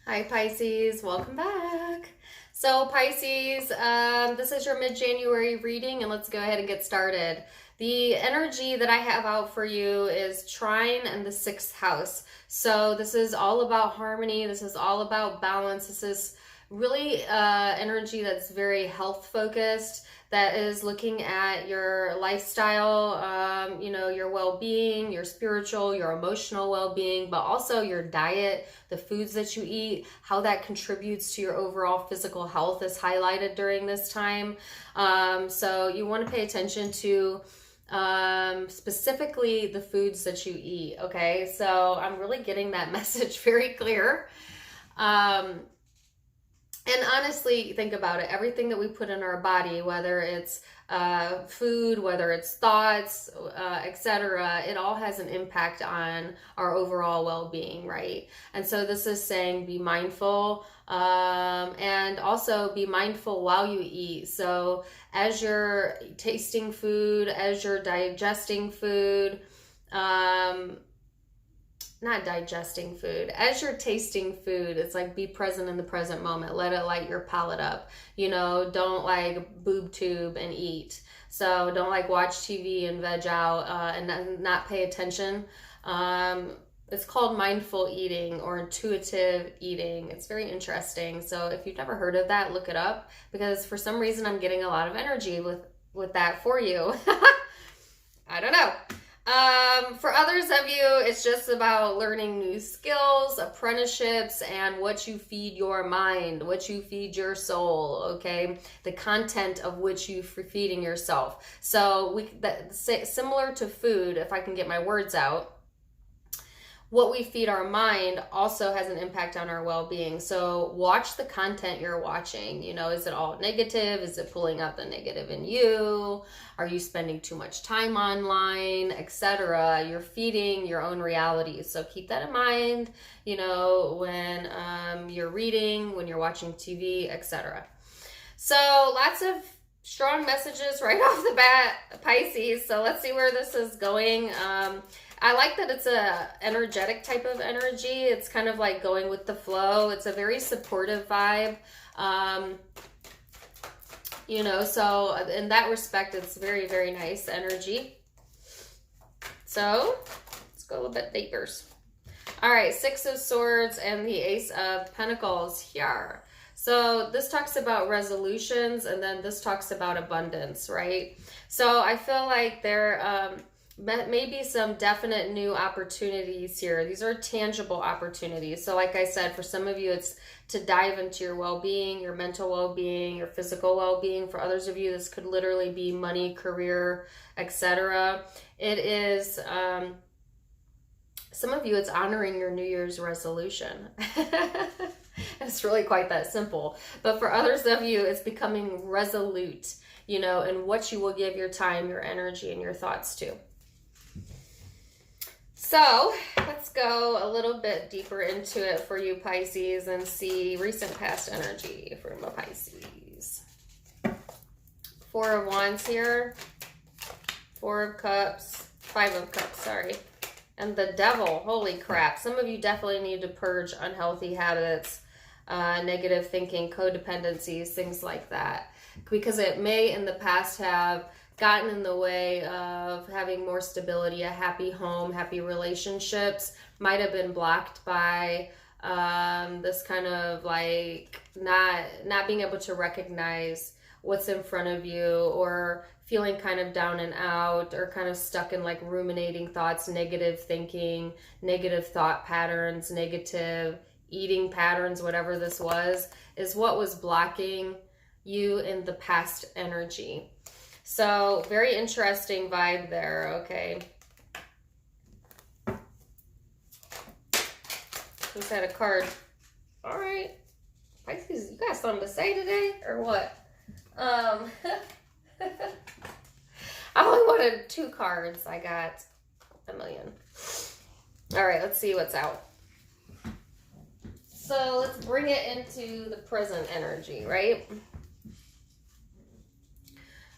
Hi Pisces, welcome back. So Pisces, this is your mid-January reading and let's go ahead and get started. The energy that I have out for you is trine and the sixth house. So this is all about harmony. This is all about balance. This is really energy that's very health focused, that is looking at your lifestyle, your well-being, your spiritual, your emotional well-being, but also your diet, the foods that you eat, how that contributes to your overall physical health is highlighted during this time. So you want to pay attention to specifically the foods that you eat. Okay, so I'm really getting that message very clear. And honestly, think about it. Everything that we put in our body, whether it's food, whether it's thoughts, etc., it all has an impact on our overall well-being, right? And so this is saying be mindful, and also be mindful while you eat. So as you're tasting food, as you're digesting food, not digesting food, as you're tasting food, it's like be present in the present moment. Let it light your palate up. Don't like boob tube and eat. So don't like watch TV and veg out and not pay attention. It's called mindful eating or intuitive eating. It's very interesting. So if you've never heard of that, look it up, because for some reason I'm getting a lot of energy with that for you. I don't know. For others of you, it's just about learning new skills, apprenticeships, and what you feed your mind, what you feed your soul, okay? The content of which you're feeding yourself. So similar to food, if I can get my words out, what we feed our mind also has an impact on our well-being. So watch the content you're watching. Is it all negative? Is it pulling out the negative in you? Are you spending too much time online, etc.? You're feeding your own reality. So keep that in mind, when you're reading, when you're watching TV, etc. So lots of strong messages right off the bat, Pisces. So let's see where this is going. I like that it's a energetic type of energy. It's kind of like going with the flow. It's a very supportive vibe. So in that respect, it's very, very nice energy. So let's go a little bit deeper. All right, Six of Swords and the Ace of Pentacles here. So this talks about resolutions, and then this talks about abundance, right? So I feel like there maybe some definite new opportunities here. These are tangible opportunities. So like I said, for some of you, it's to dive into your well-being, your mental well-being, your physical well-being. For others of you, this could literally be money, career, etc. It is, some of you, it's honoring your New Year's resolution. It's really quite that simple. But for others of you, it's becoming resolute, in what you will give your time, your energy, and your thoughts to. So let's go a little bit deeper into it for you, Pisces, and see recent past energy from a Pisces. Four of Wands here, Four of Cups, Five of Cups, sorry. And the Devil, holy crap. Some of you definitely need to purge unhealthy habits, negative thinking, codependencies, things like that. Because it may in the past have gotten in the way of having more stability, a happy home, happy relationships. Might have been blocked by this kind of like not being able to recognize what's in front of you, or feeling kind of down and out, or kind of stuck in like ruminating thoughts, negative thinking, negative thought patterns, negative eating patterns, whatever this was, is what was blocking you in the past energy. So very interesting vibe there, okay. Who's had a card? All right. Pisces, you got something to say today or what? I only wanted 2 cards. I got a million. All right, let's see what's out. So let's bring it into the present energy, right?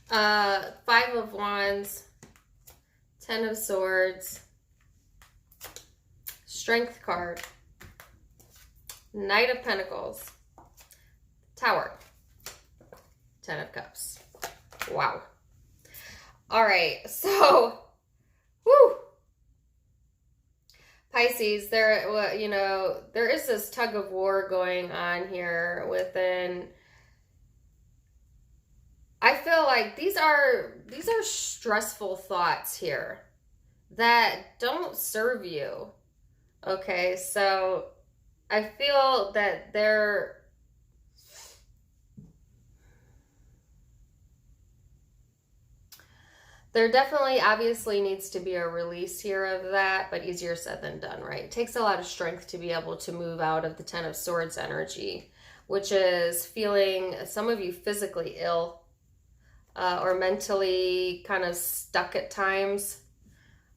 Five of Wands, Ten of Swords, Strength card, Knight of Pentacles, Tower, Ten of Cups. Wow. All right, so, whoo. Pisces, there, you know, there is this tug of war going on here within. I feel like these are stressful thoughts here that don't serve you. Okay, so I feel that there definitely obviously needs to be a release here of that, but easier said than done, right? It takes a lot of strength to be able to move out of the Ten of Swords energy, which is feeling, some of you, physically ill or mentally kind of stuck at times.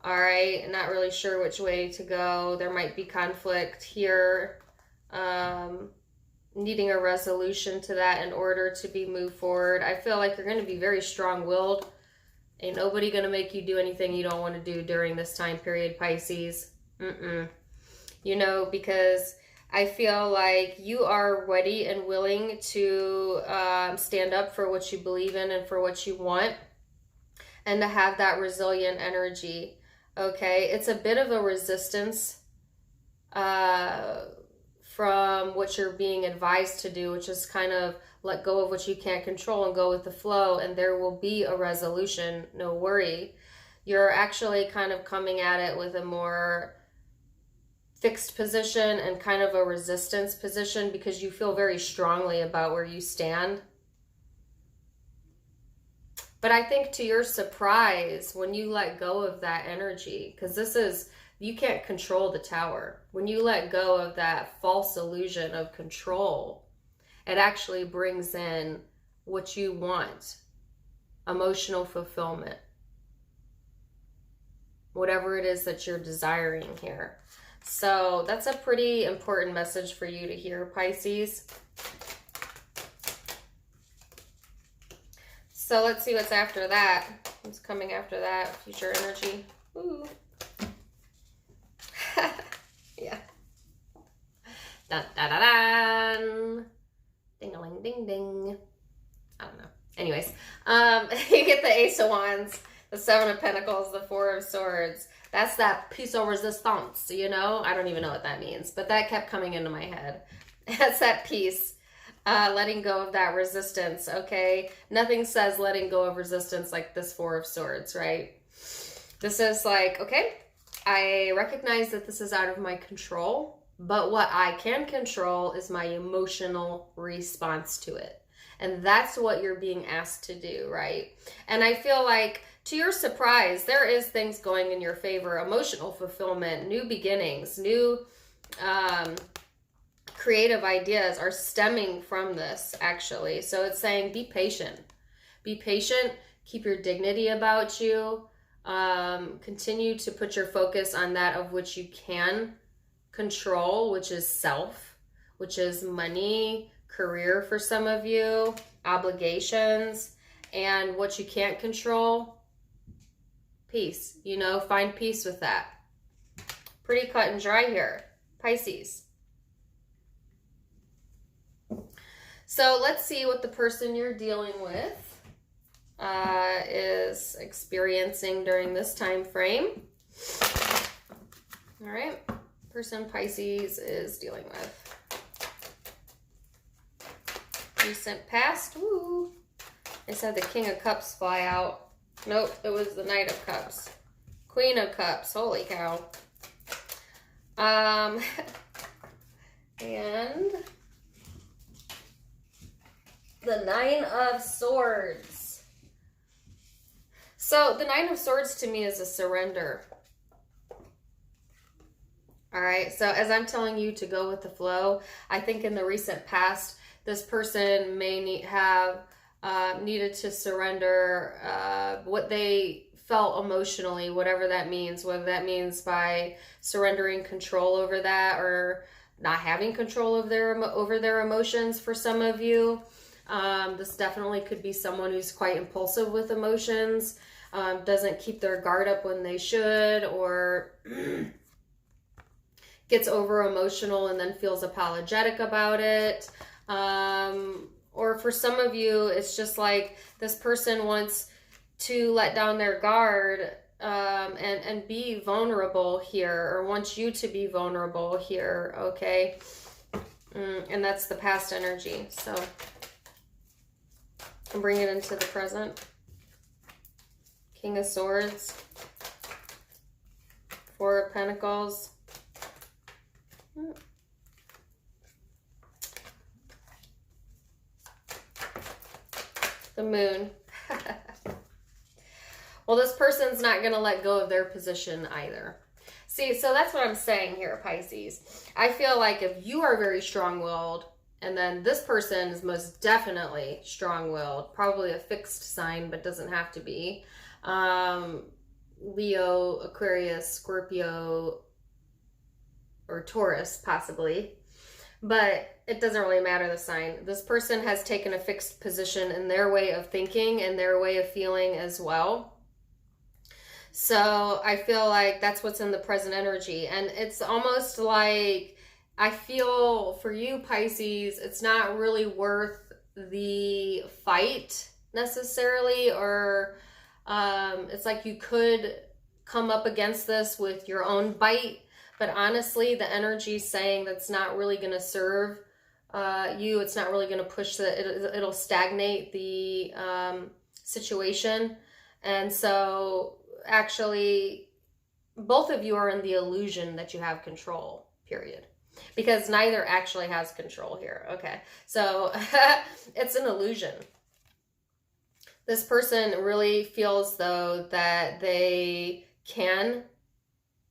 All right, not really sure which way to go. There might be conflict here, needing a resolution to that in order to be moved forward. I feel like you're going to be very strong-willed. Ain't nobody going to make you do anything you don't want to do during this time period, Pisces. You know, because I feel like you are ready and willing to stand up for what you believe in and for what you want, and to have that resilient energy. Okay, it's a bit of a resistance from what you're being advised to do, which is kind of let go of what you can't control and go with the flow, and there will be a resolution, no worry. You're actually kind of coming at it with a more fixed position and kind of a resistance position because you feel very strongly about where you stand. But I think to your surprise, when you let go of that energy, because this is, you can't control the Tower. When you let go of that false illusion of control, it actually brings in what you want, emotional fulfillment, whatever it is that you're desiring here. So that's a pretty important message for you to hear, Pisces. So let's see what's after that. What's coming after that? Future energy. Ooh. Yeah. Dun, dun, dun, dun. Ding-a-ling, ding, ding. I don't know. Anyways, you get the Ace of Wands, the Seven of Pentacles, the Four of Swords. That's that piece of resistance, you know? I don't even know what that means, but that kept coming into my head. That's that piece. Letting go of that resistance, okay? Nothing says letting go of resistance like this Four of Swords, right? This is like, okay, I recognize that this is out of my control, but what I can control is my emotional response to it. And that's what you're being asked to do, right? And I feel like, to your surprise, there is things going in your favor, emotional fulfillment, new beginnings, new creative ideas are stemming from this, actually. So it's saying be patient. Be patient. Keep your dignity about you. Continue to put your focus on that of which you can control, which is self, which is money, career for some of you, obligations, and what you can't control, peace. You know, find peace with that. Pretty cut and dry here, Pisces. So let's see what the person you're dealing with is experiencing during this time frame. All right, person Pisces is dealing with. Recent past, woo. I said the King of Cups fly out. Nope, it was the Knight of Cups. Queen of Cups, holy cow. And the Nine of Swords. So the Nine of Swords to me is a surrender. All right, so as I'm telling you to go with the flow, I think in the recent past, this person may needed to surrender what they felt emotionally, whatever that means, whether that means by surrendering control over that or not having control of over their emotions for some of you. This definitely could be someone who's quite impulsive with emotions, doesn't keep their guard up when they should, or gets over emotional and then feels apologetic about it. Or for some of you, it's just like this person wants to let down their guard and be vulnerable here, or wants you to be vulnerable here, okay? And that's the past energy. So I'll bring it into the present. King of Swords. Four of Pentacles. The Moon. Well, this person's not going to let go of their position either. See, so that's what I'm saying here, Pisces. I feel like if you are very strong-willed, and then this person is most definitely strong-willed, probably a fixed sign, but doesn't have to be. Leo, Aquarius, Scorpio, or Taurus, possibly. But it doesn't really matter the sign. This person has taken a fixed position in their way of thinking and their way of feeling as well. So I feel like that's what's in the present energy. And it's almost like, I feel for you, Pisces, it's not really worth the fight necessarily, or it's like you could come up against this with your own bite, but honestly, the energy is saying that's not really going to serve you. It's not really going to push it'll stagnate the situation. And so actually, both of you are in the illusion that you have control, period. Because neither actually has control here. Okay, so it's an illusion. This person really feels, though, that they can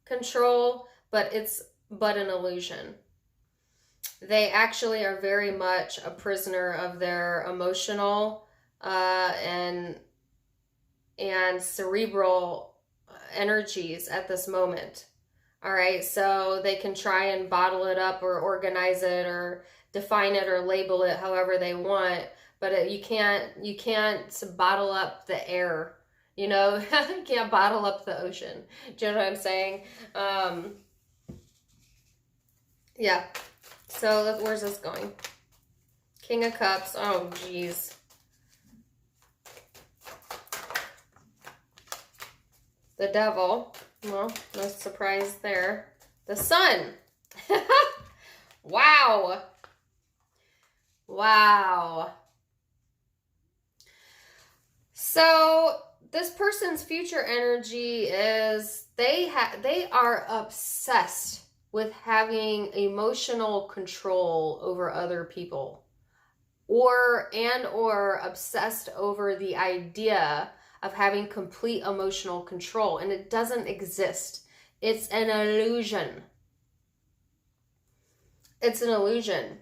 control, but it's but an illusion. They actually are very much a prisoner of their emotional and cerebral energies at this moment. All right, so they can try and bottle it up or organize it or define it or label it however they want, but you can't bottle up the air, you know. You can't bottle up the ocean. Do you know what I'm saying? Yeah. So where's this going? King of Cups. Oh, geez. The Devil. Well, no surprise there. The Sun. Wow. Wow. So this person's future energy is they are obsessed with having emotional control over other people, or obsessed over the idea of having complete emotional control, and it doesn't exist. It's an illusion. It's an illusion.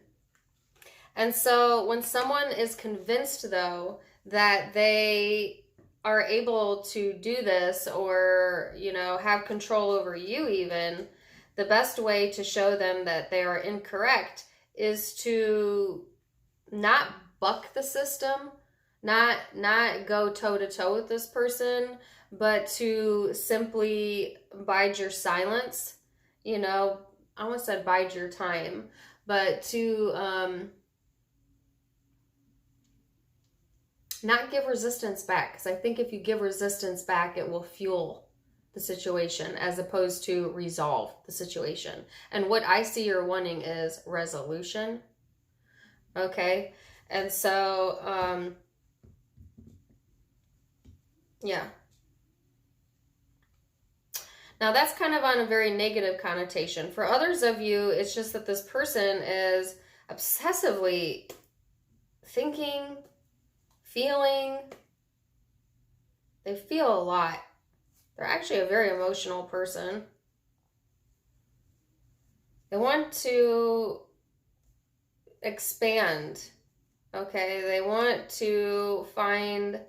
And so when someone is convinced, though, that they are able to do this, or, you know, have control over you even, the best way to show them that they are incorrect is to not buck the system, not go toe-to-toe with this person, but to simply bide your silence. You know, I almost said bide your time, but to not give resistance back, because I think if you give resistance back, it will fuel the situation as opposed to resolve the situation. And what I see you're wanting is resolution. Okay, and so yeah. Now that's kind of on a very negative connotation. For others of you, it's just that this person is obsessively thinking, feeling. They feel a lot. They're actually a very emotional person. They want to expand. Okay, they want to find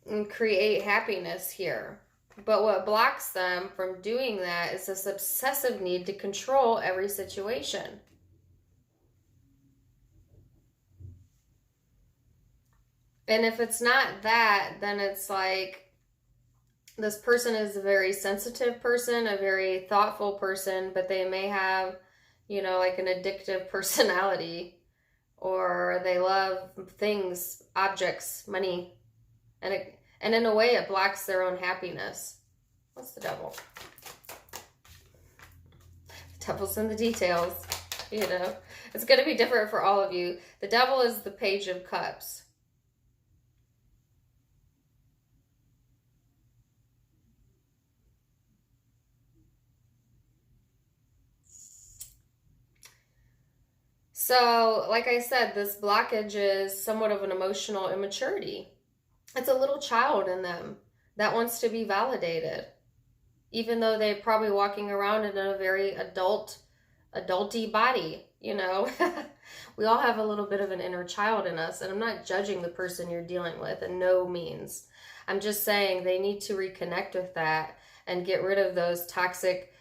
and create happiness here. But what blocks them from doing that is this obsessive need to control every situation. And if it's not that, then it's like This person is a very sensitive person, a very thoughtful person, but they may have, you know, like an addictive personality, or they love things, objects, money, and in a way it blocks their own happiness. What's the devil? The devil's in the details, you know. It's going to be different for all of you. The devil is the Page of Cups. So, like I said, this blockage is somewhat of an emotional immaturity. It's a little child in them that wants to be validated, even though they're probably walking around in a very adulty body, you know. We all have a little bit of an inner child in us, and I'm not judging the person you're dealing with in no means. I'm just saying they need to reconnect with that and get rid of those toxic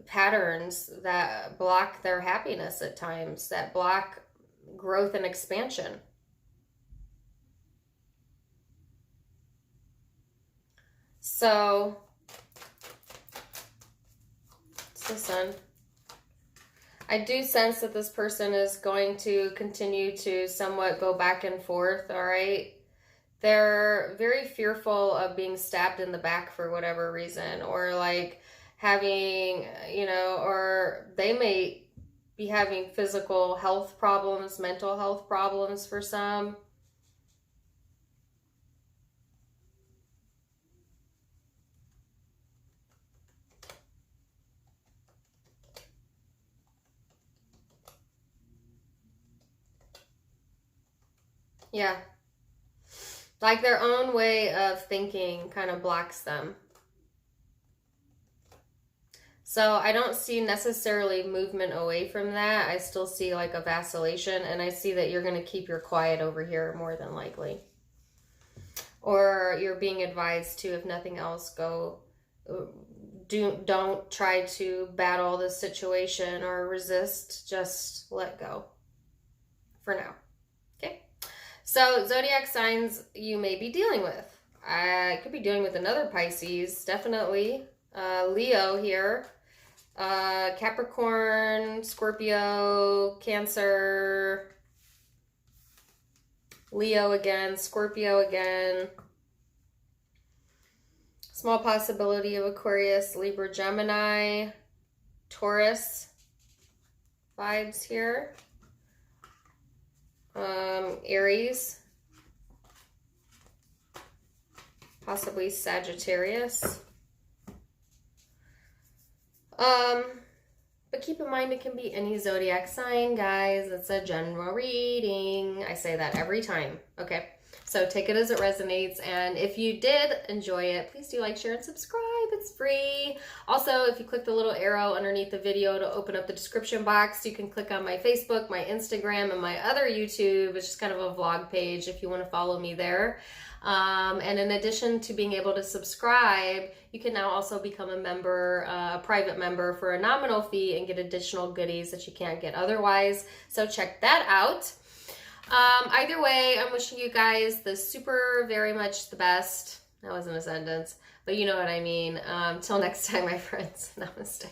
patterns that block their happiness at times, that block growth and expansion. So, it's the Sun. I do sense that this person is going to continue to somewhat go back and forth, all right? They're very fearful of being stabbed in the back for whatever reason, or like having, you know, or they may be having physical health problems, mental health problems for some. Yeah. Like their own way of thinking kind of blocks them. So I don't see necessarily movement away from that. I still see like a vacillation, and I see that you're going to keep your quiet over here more than likely. Or you're being advised to, if nothing else, don't try to battle the situation or resist, just let go for now. Okay? So zodiac signs you may be dealing with. I could be dealing with another Pisces, definitely. Leo here. Capricorn, Scorpio, Cancer, Leo again, Scorpio again. Small possibility of Aquarius, Libra, Gemini, Taurus vibes here. Aries, possibly Sagittarius. But keep in mind it can be any zodiac sign, guys. It's a general reading. I say that every time. Okay, so take it as it resonates. And if you did enjoy it, please do like, share, and subscribe. It's free. Also, if you click the little arrow underneath the video to open up the description box, you can click on my Facebook, my Instagram, and my other YouTube. It's just kind of a vlog page if you want to follow me there. And in addition to being able to subscribe, you can now also become a member, a private member for a nominal fee and get additional goodies that you can't get otherwise. So check that out. Either way, I'm wishing you guys the super very much the best. That wasn't a sentence, but you know what I mean. Till next time, my friends. Namaste.